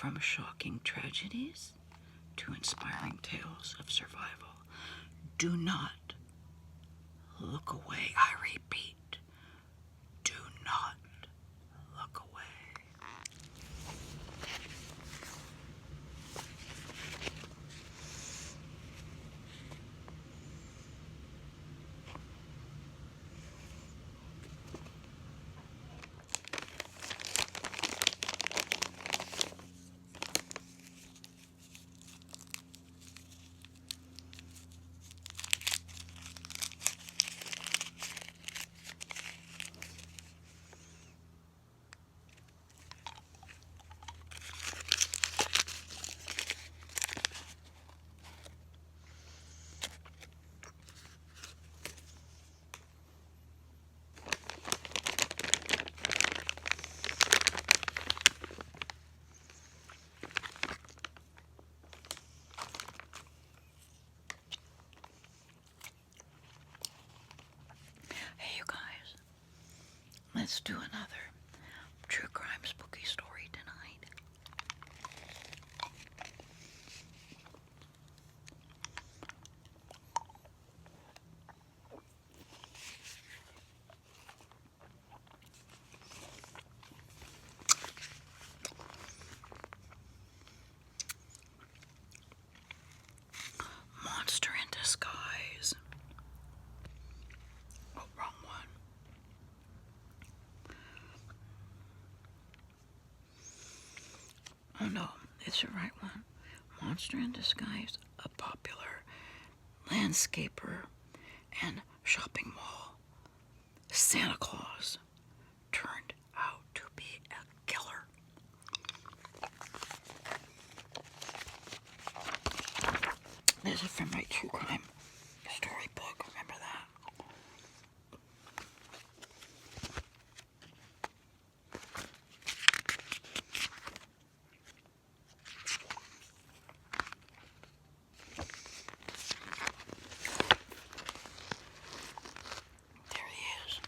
From shocking tragedies to inspiring tales of survival. Do not look away. I repeat, do not look away. Hey, you guys, let's do another true crime spooky story tonight. Monster in disguise. Oh, wrong one. Oh no, it's the right one. Monster in disguise, a popular landscaper and shopping mall. Santa Claus turned out to be a killer. This is from my true crime storybook. Remember that? There he is.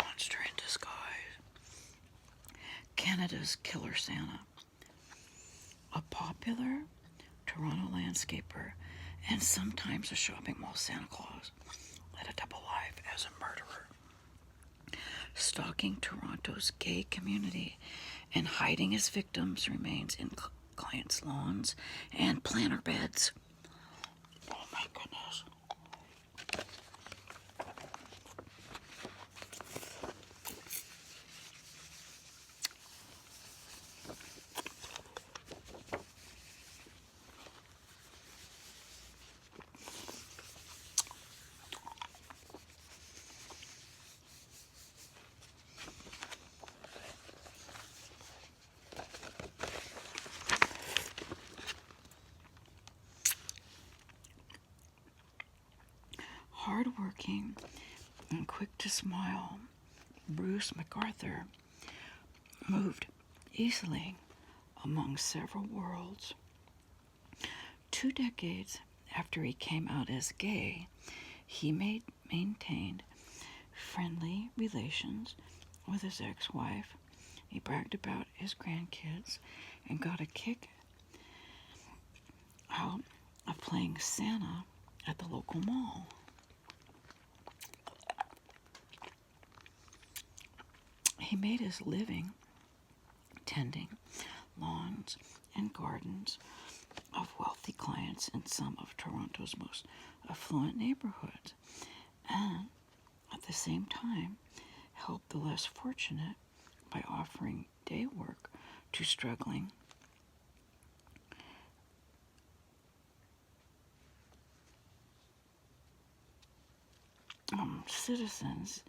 Monster in disguise. Canada's Killer Santa. A popular Toronto landscaper and sometimes a shopping mall Santa Claus led a double life as a murderer, stalking Toronto's gay community and hiding his victims' remains in clients' lawns and planter beds. Oh my goodness. Hardworking and quick to smile, Bruce MacArthur moved easily among several worlds. 2 decades after he came out as gay, he maintained friendly relations with his ex-wife. He bragged about his grandkids and got a kick out of playing Santa at the local mall. He made his living tending lawns and gardens of wealthy clients in some of Toronto's most affluent neighborhoods, and at the same time helped the less fortunate by offering day work to struggling citizens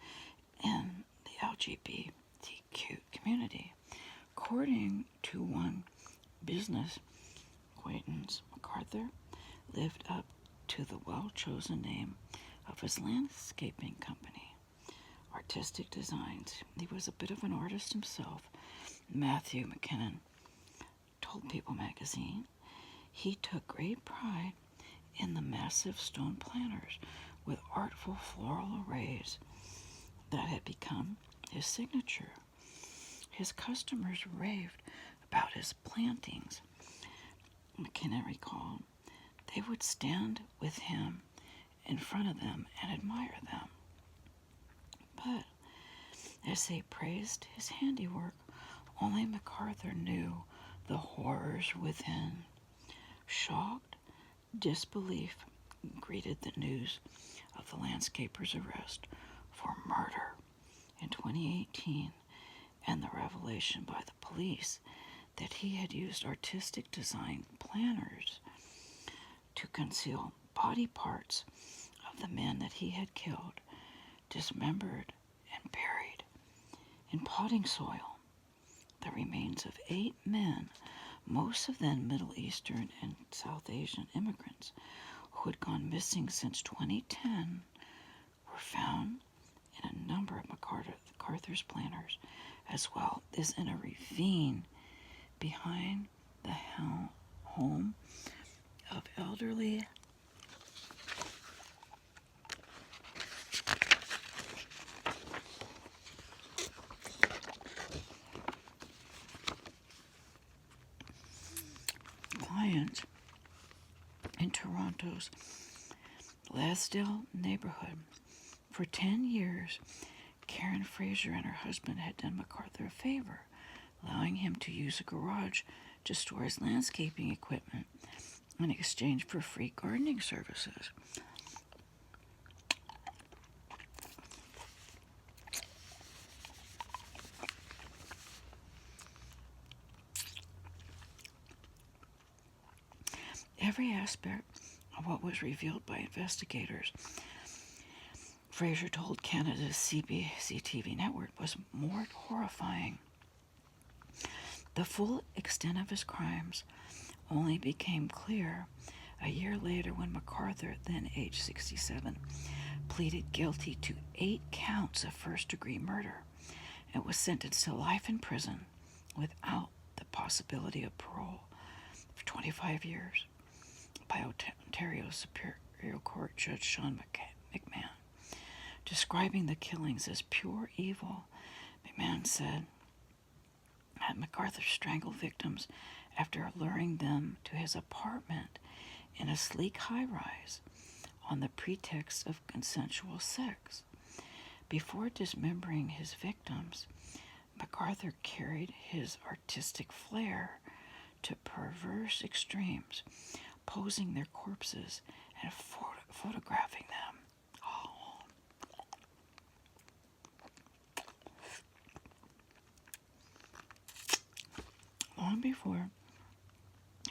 in the LGBTQ community. According to one business acquaintance, MacArthur lived up to the well-chosen name of his landscaping company, Artistic Designs. He was a bit of an artist himself. Matthew McKinnon told People magazine he took great pride in the massive stone planters with artful floral arrays that had become his signature. His customers raved about his plantings. McKinnon recalled, they would stand with him in front of them and admire them. But as they praised his handiwork, only MacArthur knew the horrors within. Shocked disbelief greeted the news of the landscaper's arrest for murder in 2018 and the revelation by the police that he had used artistic design planners to conceal body parts of the men that he had killed, dismembered and buried in potting soil. The remains of 8 men, most of them Middle Eastern and South Asian immigrants who had gone missing since 2010, were found in a number of MacArthur's planners, as well as in a ravine behind the home of elderly clients in Toronto's Lasdale neighborhood. For 10 years, Karen Fraser and her husband had done MacArthur a favor, allowing him to use a garage to store his landscaping equipment in exchange for free gardening services. Every aspect of what was revealed by investigators, Fraser told Canada's CBC TV network, was more horrifying. The full extent of his crimes only became clear a year later when MacArthur, then age 67, pleaded guilty to 8 counts of first-degree murder and was sentenced to life in prison without the possibility of parole for 25 years by Ontario Superior Court Judge Sean McMahon. Describing the killings as pure evil, McMahon said that MacArthur strangled victims after luring them to his apartment in a sleek high-rise on the pretext of consensual sex. Before dismembering his victims, MacArthur carried his artistic flair to perverse extremes, posing their corpses and photographing them. Long before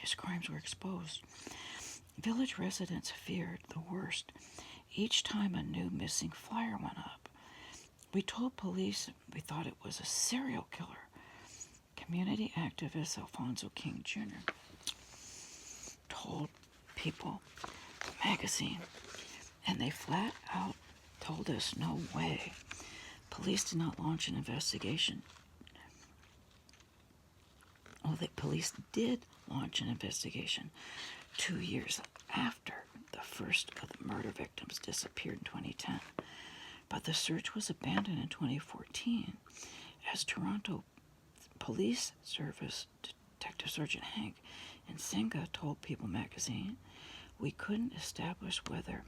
his crimes were exposed, village residents feared the worst each time a new missing flyer went up. We told police we thought it was a serial killer. Community activist Alfonso King Jr. told People magazine, and they flat out told us no way. Police did not launch an investigation. Police did launch an investigation 2 years after the first of the murder victims disappeared in 2010. But the search was abandoned in 2014 as Toronto Police Service Detective Sergeant Hank Nsinga told People magazine, we couldn't establish whether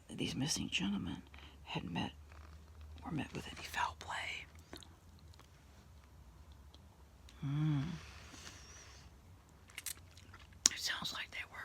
these missing gentlemen had met with any foul play. It sounds like they were.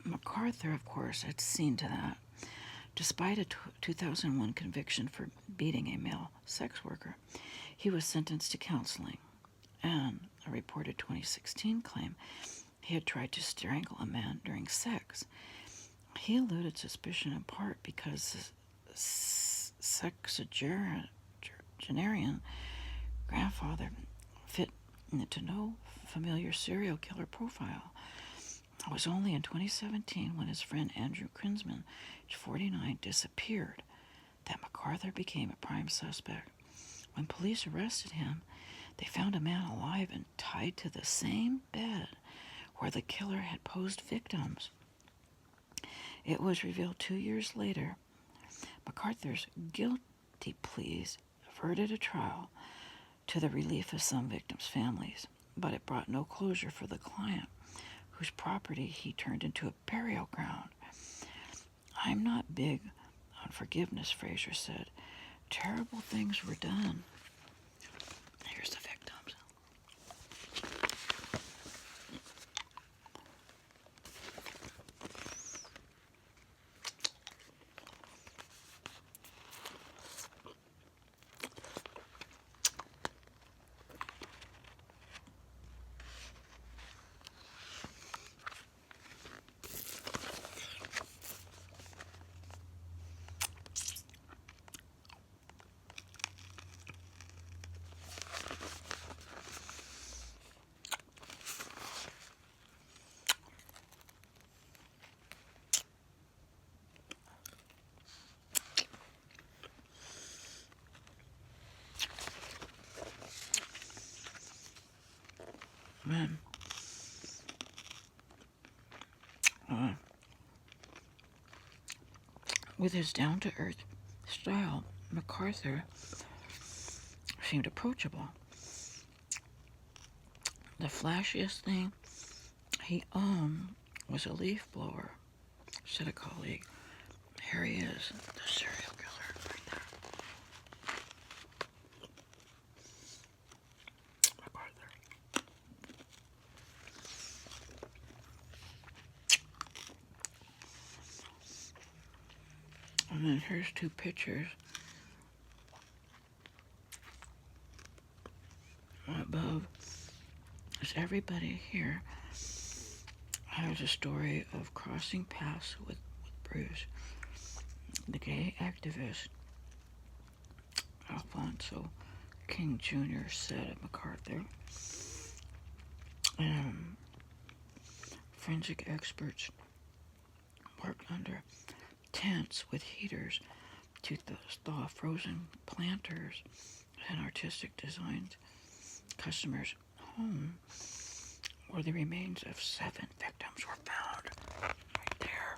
MacArthur, of course, had seen to that. Despite a 2001 conviction for beating a male sex worker, he was sentenced to counseling, and a reported 2016 claim he had tried to strangle a man during sex. He eluded suspicion in part because the sexagenarian grandfather fit into no familiar serial killer profile. It was only in 2017, when his friend Andrew Kinsman, age 49, disappeared, that MacArthur became a prime suspect. When police arrested him, they found a man alive and tied to the same bed where the killer had posed victims. It was revealed 2 years later MacArthur's guilty pleas averted a trial to the relief of some victims' families, but it brought no closure for the client, whose property he turned into a burial ground. "I'm not big on forgiveness," Fraser said. "Terrible things were done." Here's the victims. Man. With his down-to-earth style, MacArthur seemed approachable. The flashiest thing he owned was a leaf blower, said a colleague. Here he is, the serial killer, right there. MacArthur. And then here's two pictures above. Is everybody here has a story of crossing paths with Bruce, the gay activist Alfonso King Jr. said of MacArthur. Forensic experts worked under tents with heaters to thaw frozen planters and artistic designs. Customers' home, where the remains of 7 victims were found. Right there.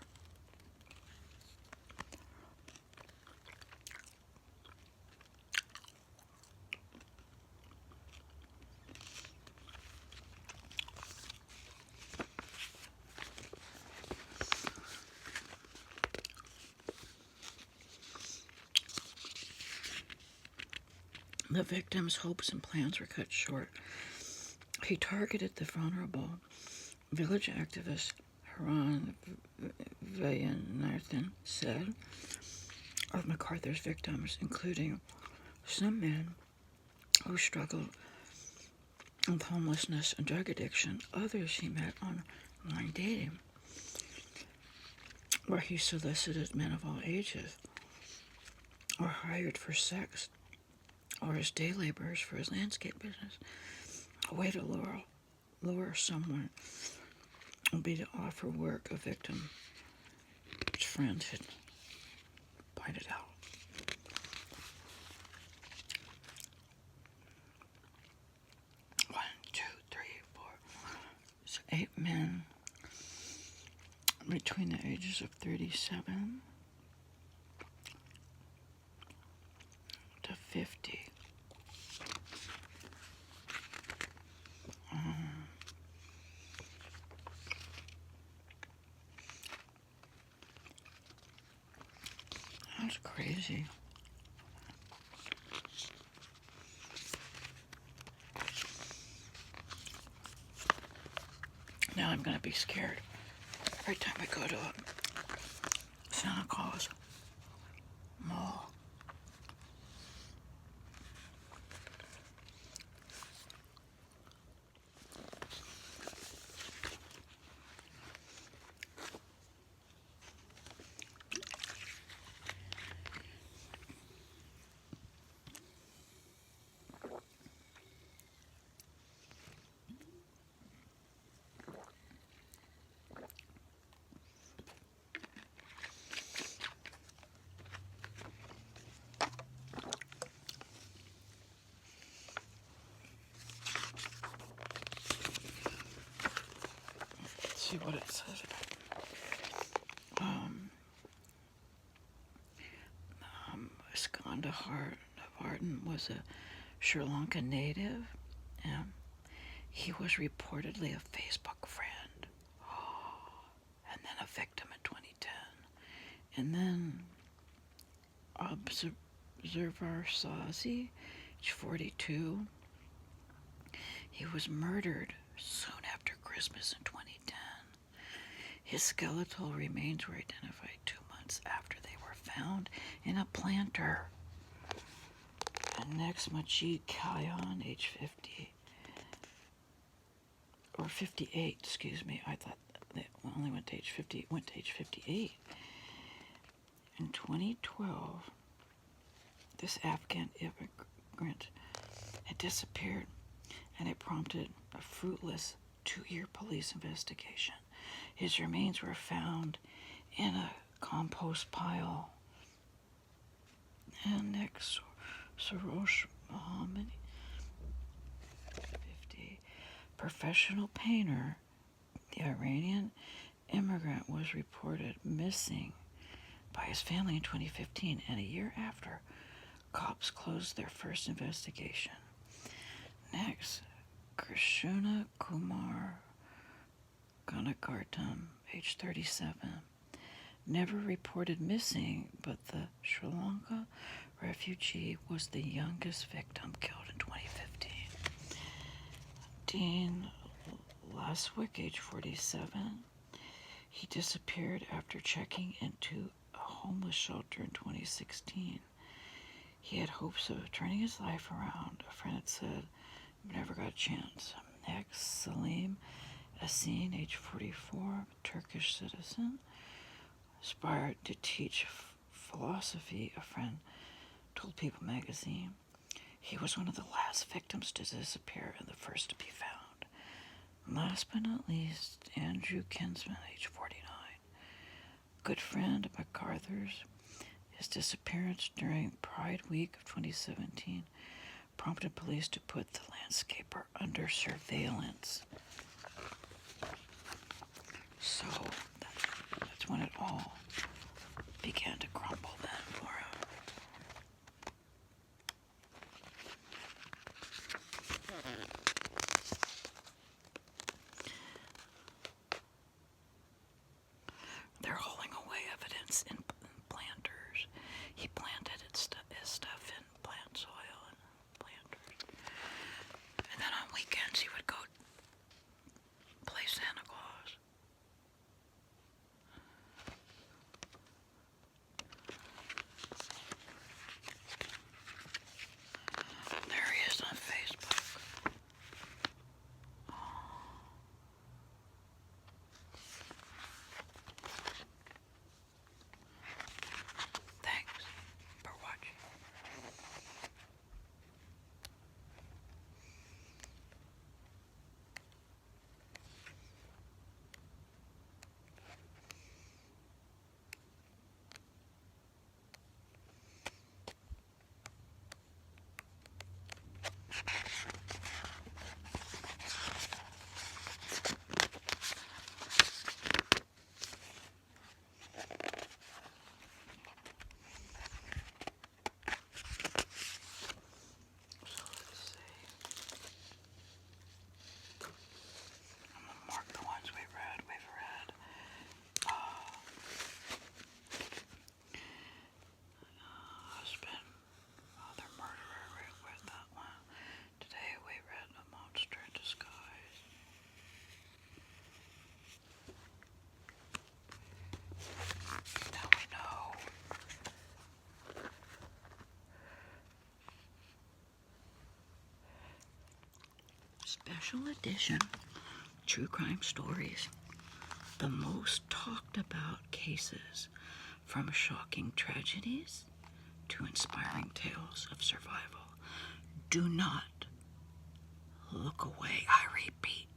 The victims' hopes and plans were cut short. He targeted the vulnerable. Village activist Haran Vayanathan said of MacArthur's victims, including some men who struggled with homelessness and drug addiction, others he met online dating, where he solicited men of all ages, or hired for sex, or as day laborers for his landscape business. A way to lure someone would be to offer work a victim his friends had pointed out. One, two, three, four. So 8 men between the ages of 37 to 50. That's crazy. Now I'm gonna be scared every time I go to a Santa Claus mall. see what it says. Skanda Harden was a Sri Lankan native. He was reportedly a Facebook friend, and then a victim in 2010. And then Observer Sazi, age 42, he was murdered soon after Christmas in 2010. His skeletal remains were identified 2 months after they were found in a planter. And next, Majid Khayan, age 50, or 58, excuse me. I thought they only went to age 50, went to age 58. In 2012, this Afghan immigrant had disappeared, and it prompted a fruitless 2-year police investigation. His remains were found in a compost pile. And next, Sarosh Mohammed, 50, professional painter. The Iranian immigrant was reported missing by his family in 2015, and a year after, cops closed their first investigation. Next, Krishna Kumar Ganakartam, age 37, never reported missing, but the Sri Lanka refugee was the youngest victim killed in 2015. Dean Laswick, age 47, he disappeared after checking into a homeless shelter in 2016. He had hopes of turning his life around, a friend had said, but never got a chance. Next, Salim Asin, age 44, Turkish citizen, aspired to teach philosophy, a friend told People magazine. He was one of the last victims to disappear and the first to be found. Last but not least, Andrew Kinsman, age 49, good friend of MacArthur's. His disappearance during Pride Week of 2017 prompted police to put the landscaper under surveillance. So that's when it all began to crumble then for him. They're hauling away evidence in planters. He planted his stuff in plant soil and planters. And then on weekends he would go play Santa Claus. There he is on Facebook. Thanks for watching. Mark the ones we've read. Husband, other murderer, read that one. Today we read A Monster in Disguise. Now we know. Special edition True Crime Stories. The most talked about cases, from shocking tragedies to inspiring tales of survival. Do not look away, I repeat.